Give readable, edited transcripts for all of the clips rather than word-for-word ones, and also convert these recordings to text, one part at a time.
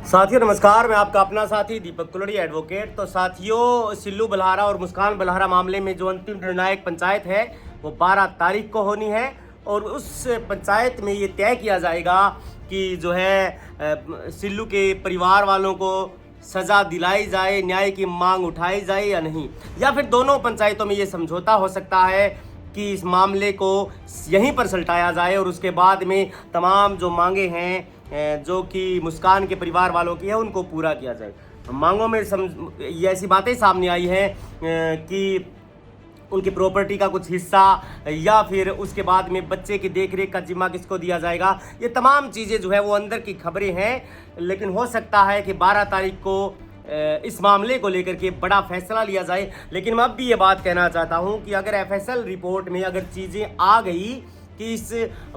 साथियों नमस्कार, मैं आपका अपना साथी दीपक कुलड़ी एडवोकेट। तो साथियों, सिल्लू बलहारा और मुस्कान बलहारा मामले में जो अंतिम निर्णायक पंचायत है वो 12 तारीख को होनी है और उस पंचायत में ये तय किया जाएगा कि जो है सिल्लू के परिवार वालों को सज़ा दिलाई जाए, न्याय की मांग उठाई जाए या नहीं, या फिर दोनों पंचायतों में ये समझौता हो सकता है कि इस मामले को यहीं पर सलटाया जाए और उसके बाद में तमाम जो मांगे हैं जो कि मुस्कान के परिवार वालों की है उनको पूरा किया जाए। मांगों में ये ऐसी बातें सामने आई हैं कि उनकी प्रॉपर्टी का कुछ हिस्सा या फिर उसके बाद में बच्चे की देखरेख का जिम्मा किसको दिया जाएगा। ये चीज़ें जो है वो अंदर की खबरें हैं, लेकिन हो सकता है कि 12 तारीख को इस मामले को लेकर के बड़ा फैसला लिया जाए। लेकिन मैं अब भी ये बात कहना चाहता हूँ कि अगर FSL रिपोर्ट में अगर चीज़ें आ गई कि इस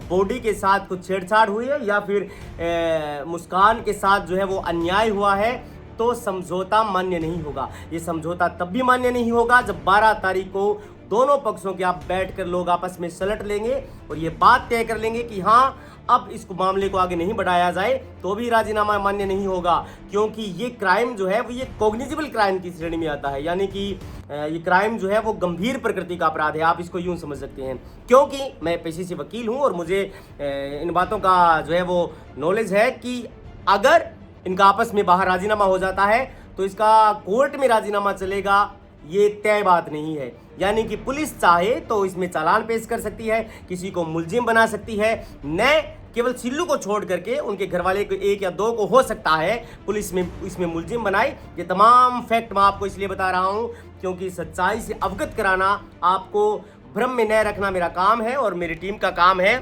बॉडी के साथ कुछ छेड़छाड़ हुई है या फिर मुस्कान के साथ जो है वो अन्याय हुआ है, तो समझौता मान्य नहीं होगा। ये समझौता तब भी मान्य नहीं होगा जब 12 तारीख को दोनों पक्षों के आप बैठकर लोग आपस में सलट लेंगे और ये बात तय कर लेंगे कि हाँ, अब इस मामले को आगे नहीं बढ़ाया जाए, तो भी राजीनामा मान्य नहीं होगा। क्योंकि ये क्राइम जो है वो ये कॉग्निजिबल क्राइम की श्रेणी में आता है, यानी कि ये क्राइम जो है वो गंभीर प्रकृति का अपराध है, आप इसको यूं समझ सकते हैं। क्योंकि मैं पेशे से वकील हूं और मुझे इन बातों का जो है वो नॉलेज है कि अगर इनका आपस में बाहर राजीनामा हो जाता है तो इसका कोर्ट में राजीनामा चलेगा, ये तय बात नहीं है। यानी कि पुलिस चाहे तो इसमें चालान पेश कर सकती है, किसी को मुलजिम बना सकती है, न केवल सिल्लू को छोड़ करके उनके घर वाले को 1 या 2 को हो सकता है पुलिस में इसमें मुलजिम बनाए। ये तमाम फैक्ट मैं आपको इसलिए बता रहा हूँ क्योंकि सच्चाई से अवगत कराना, आपको भ्रम में न रखना मेरा काम है और मेरी टीम का काम है।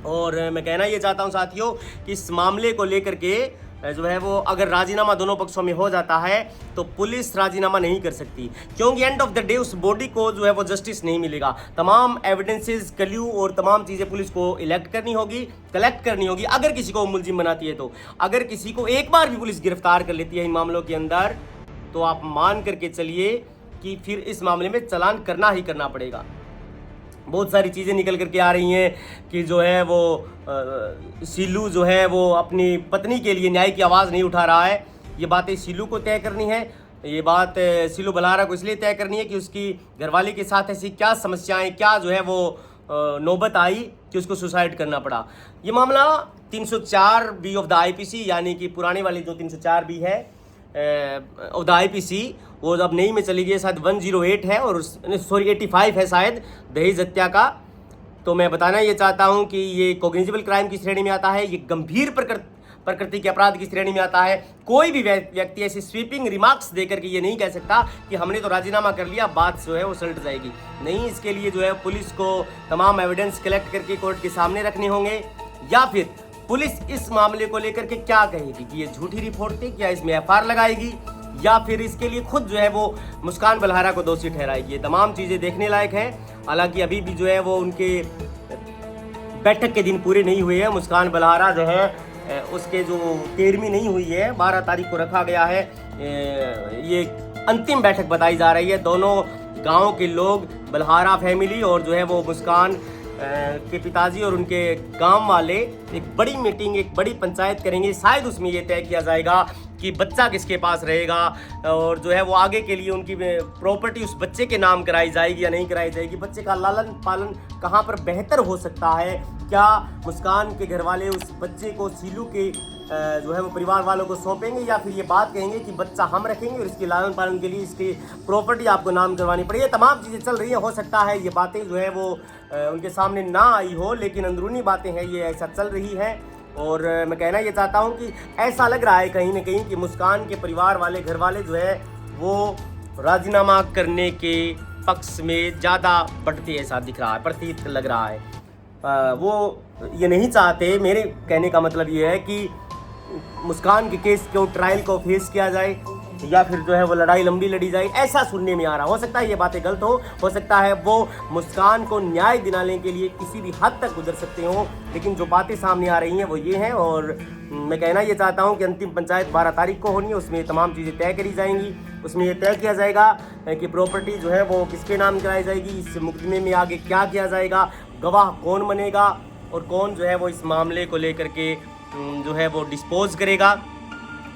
और मैं कहना ये चाहता हूँ साथियों कि इस मामले को लेकर के जो है वो अगर राजीनामा दोनों पक्षों में हो जाता है तो पुलिस राजीनामा नहीं कर सकती, क्योंकि एंड ऑफ द डे उस बॉडी को जो है वो जस्टिस नहीं मिलेगा। तमाम एविडेंसेस, क्ल्यू और तमाम चीज़ें पुलिस को कलेक्ट करनी होगी। अगर किसी को मुलजिम बनाती है तो, अगर किसी को एक बार भी पुलिस गिरफ्तार कर लेती है इन मामलों के अंदर, तो आप मान करके चलिए कि फिर इस मामले में चालान करना ही करना पड़ेगा। बहुत सारी चीज़ें निकल करके आ रही हैं कि जो है वो सिल्लू जो है वो अपनी पत्नी के लिए न्याय की आवाज़ नहीं उठा रहा है। ये बातें सिल्लू को तय करनी है, ये बात सिल्लू बलहारा को इसलिए तय करनी है कि उसकी घरवाली के साथ ऐसी क्या समस्याएं, क्या जो है वो नौबत आई कि उसको सुसाइड करना पड़ा। ये मामला 304B ऑफ द IPC, यानी कि पुराने वाली जो 304B है ऑफ द IPC, वो अब नई में चली गई, शायद 108 है और 85 है शायद, दहेज हत्या का। तो मैं बताना ये चाहता हूँ कि ये कॉग्निजिबल क्राइम की श्रेणी में आता है, ये गंभीर प्रकृति के अपराध की श्रेणी में आता है। कोई भी व्यक्ति ऐसे स्वीपिंग रिमार्क्स देकर के ये नहीं कह सकता कि हमने तो राजीनामा कर लिया, बात जो है वो सलट जाएगी। नहीं, इसके लिए जो है पुलिस को तमाम एविडेंस कलेक्ट करके कोर्ट के सामने रखने होंगे, या फिर पुलिस इस मामले को लेकर के क्या कहेगी कि ये झूठी रिपोर्ट थी, क्या इसमें FIR लगाएगी, या फिर इसके लिए खुद जो है वो मुस्कान बलहारा को दोषी ठहराएगी। ये तमाम चीज़ें देखने लायक हैं। हालांकि अभी भी जो है वो उनके बैठक के दिन पूरे नहीं हुए हैं। मुस्कान बलहारा जो है उसके जो 13वीं नहीं हुई है, 12 तारीख को रखा गया है। ये अंतिम बैठक बताई जा रही है। दोनों गाँव के लोग, बलहारा फैमिली और जो है वो मुस्कान के पिताजी और उनके गांव वाले एक बड़ी मीटिंग, एक बड़ी पंचायत करेंगे। शायद उसमें ये तय किया जाएगा कि बच्चा किसके पास रहेगा और जो है वो आगे के लिए उनकी प्रॉपर्टी उस बच्चे के नाम कराई जाएगी या नहीं कराई जाएगी। बच्चे का लालन पालन कहाँ पर बेहतर हो सकता है, क्या मुस्कान के घर वाले उस बच्चे को सिल्लू के जो है वो परिवार वालों को सौंपेंगे, या फिर ये बात कहेंगे कि बच्चा हम रखेंगे और इसके लालन पालन के लिए इसकी प्रॉपर्टी आपको नाम करवानी पड़ेगी। तमाम चीज़ें चल रही हैं। हो सकता है ये बातें जो है वो उनके सामने ना आई हो, लेकिन अंदरूनी बातें हैं, ये ऐसा चल रही है। और मैं कहना ये चाहता हूँ कि ऐसा लग रहा है कहीं ना कहीं कि मुस्कान के परिवार वाले, घर वाले जो है वो राजीनामा करने के पक्ष में ज़्यादा बढ़ते ऐसा दिख रहा है, प्रतीत लग रहा है। वो ये नहीं चाहते। मेरे कहने का मतलब ये है कि मुस्कान के केस को, ट्रायल को फेस किया जाए, या फिर जो है वो लड़ाई लंबी लड़ी जाए, ऐसा सुनने में आ रहा। हो सकता है ये बातें गलत हो सकता है वो मुस्कान को न्याय दिलाने के लिए किसी भी हद तक गुजर सकते हो, लेकिन जो बातें सामने आ रही हैं वो ये हैं। और मैं कहना ये चाहता हूँ कि अंतिम पंचायत 12 तारीख को होनी है, उसमें तमाम चीज़ें तय करी जाएंगी। उसमें ये तय किया जाएगा कि प्रॉपर्टी जो है वो किसके नाम कराई जाएगी, इस मुकदमे में आगे क्या किया जाएगा, गवाह कौन बनेगा और कौन जो है वो इस मामले को लेकर के जो है वो डिस्पोज करेगा।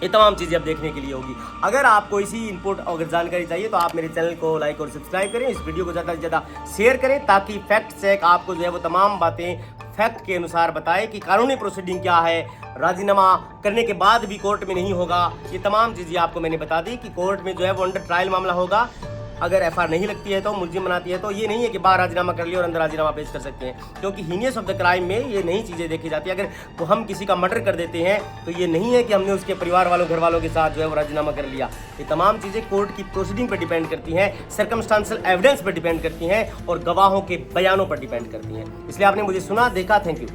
ये तमाम चीज़ें अब देखने के लिए होगी। अगर आपको इसी इनपुट अगर जानकारी चाहिए तो आप मेरे चैनल को लाइक और सब्सक्राइब करें, इस वीडियो को ज़्यादा से ज़्यादा शेयर करें, ताकि फैक्ट चेक आपको जो है वो तमाम बातें फैक्ट के अनुसार बताए कि कानूनी प्रोसीडिंग क्या है, राजीनामा करने के बाद भी कोर्ट में नहीं होगा। ये तमाम चीज़ें आपको मैंने बता दी कि कोर्ट में जो है वो अंडर ट्रायल मामला होगा। अगर एफआईआर नहीं लगती है तो मुलजिम बनाती है, तो ये नहीं है कि बाहर राजीनामा कर लिया और अंदर राजीनामा पेश कर सकते हैं, क्योंकि हीनियस ऑफ द क्राइम में ये नई चीज़ें देखी जाती है। अगर तो हम किसी का मर्डर कर देते हैं तो ये नहीं है कि हमने उसके परिवार वालों घर वालों के साथ जो है वो राजीनामा कर लिया। ये तमाम चीज़ें कोर्ट की प्रोसीडिंग पर डिपेंड करती हैं, सर्कमस्टांशियल एविडेंस पर डिपेंड करती हैं और गवाहों के बयानों पर डिपेंड करती हैं। इसलिए आपने मुझे सुना, देखा, थैंक यू।